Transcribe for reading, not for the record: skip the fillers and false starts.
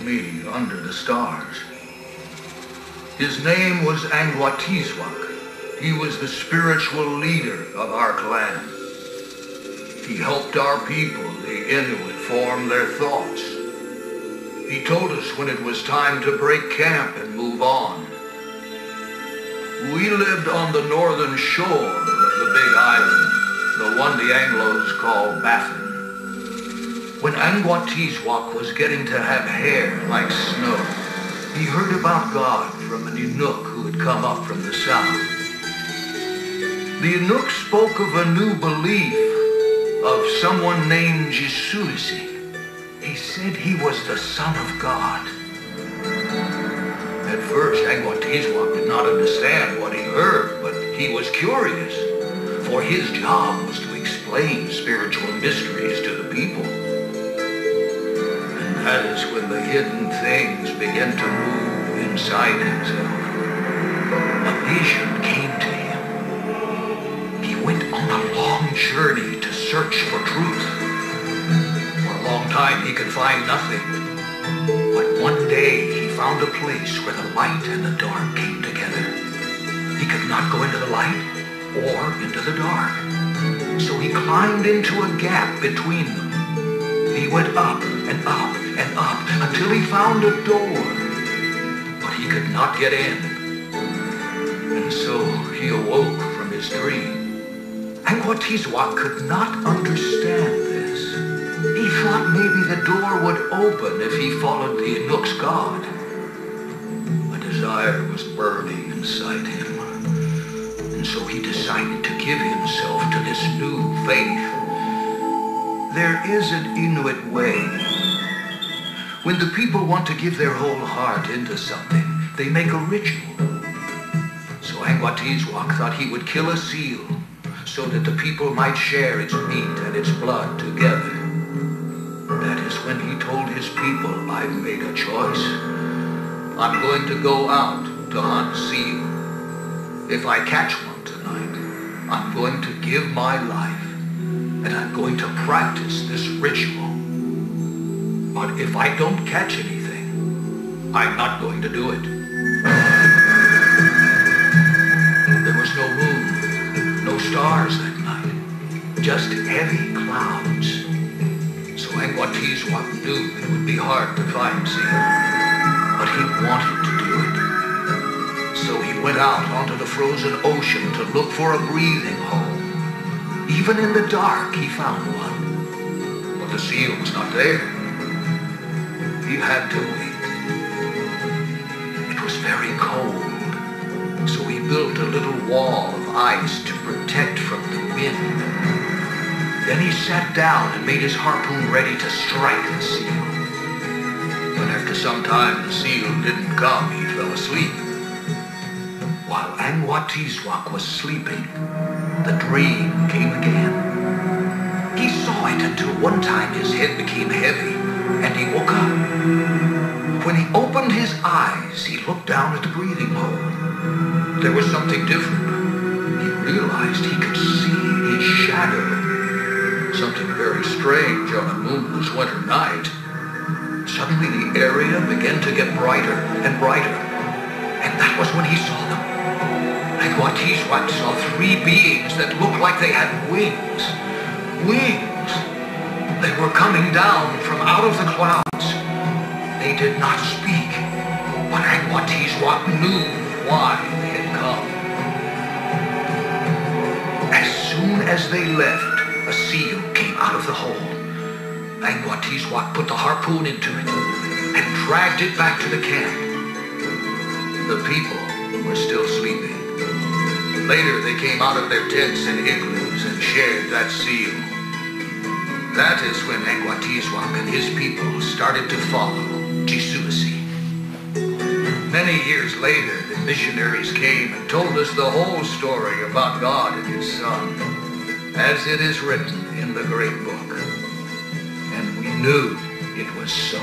me under the stars. His name was Anguatizwak. He was the spiritual leader of our clan. He helped our people, the Inuit, form their thoughts. He told us when it was time to break camp and move on. We lived on the northern shore of the big island, the one the Anglos call Baffin. When Anguatizwak was getting to have hair like snow, he heard about God from an Inuk who had come up from the south. The Inuk spoke of a new belief of someone named Jesusi. He said he was the Son of God. At first, Anguatizwak did not understand what he heard, but he was curious, for his job was to explain spiritual mysteries to the people. And that is when the hidden things began to move inside himself. A vision came to him. He went on a long journey to search for truth. For a long time he could find nothing. But one day he found a place where the light and the dark came together. He could not go into the light or into the dark. So he climbed into a gap between them. He went up and up and up until he found a door. But he could not get in. And so he awoke from his dream. Anguatizwak could not understand this. He thought maybe the door would open if he followed the Inuk's God. A desire was burning inside him, and so he decided to give himself to this new faith. There is an Inuit way. When the people want to give their whole heart into something, they make a ritual. So Anguatizwak thought he would kill a seal so that the people might share its meat and its blood together. That is when he told his people, I've made a choice. I'm going to go out to hunt seal. If I catch one tonight, I'm going to give my life, and I'm going to practice this ritual. But if I don't catch anything, I'm not going to do it. There was no moon, no stars that night, just heavy clouds. So Anguatizwak knew it would be hard to find seal, but he wanted to do it. So he went out onto the frozen ocean to look for a breathing hole. Even in the dark, he found one, but the seal was not there. He had to wait. It was very cold, so he built a little wall of ice to protect from the wind. Then he sat down and made his harpoon ready to strike the seal. But after some time, the seal didn't come. He fell asleep. While Anguatizwak was sleeping, the dream came again. He saw it until one time his head became heavy, and he woke up. When he opened his eyes, he looked down at the breathing hole. There was something different. He realized he could see his shadow. Something very strange on a moonless winter night. Suddenly the area began to get brighter and brighter, and that was when he saw them. Anguatizwak saw three beings that looked like they had wings. Wings! They were coming down from out of the clouds. They did not speak, but Anguatizwak knew why they had come. As soon as they left, a seal came out of the hole. Anguatizwak put the harpoon into it and dragged it back to the camp. The people were still sleeping. Later they came out of their tents and igloos and shared that seal. That is when Anguatizwak and his people started to follow Jesusi. Many years later, the missionaries came and told us the whole story about God and his Son, as it is written in the great book. And we knew it was so.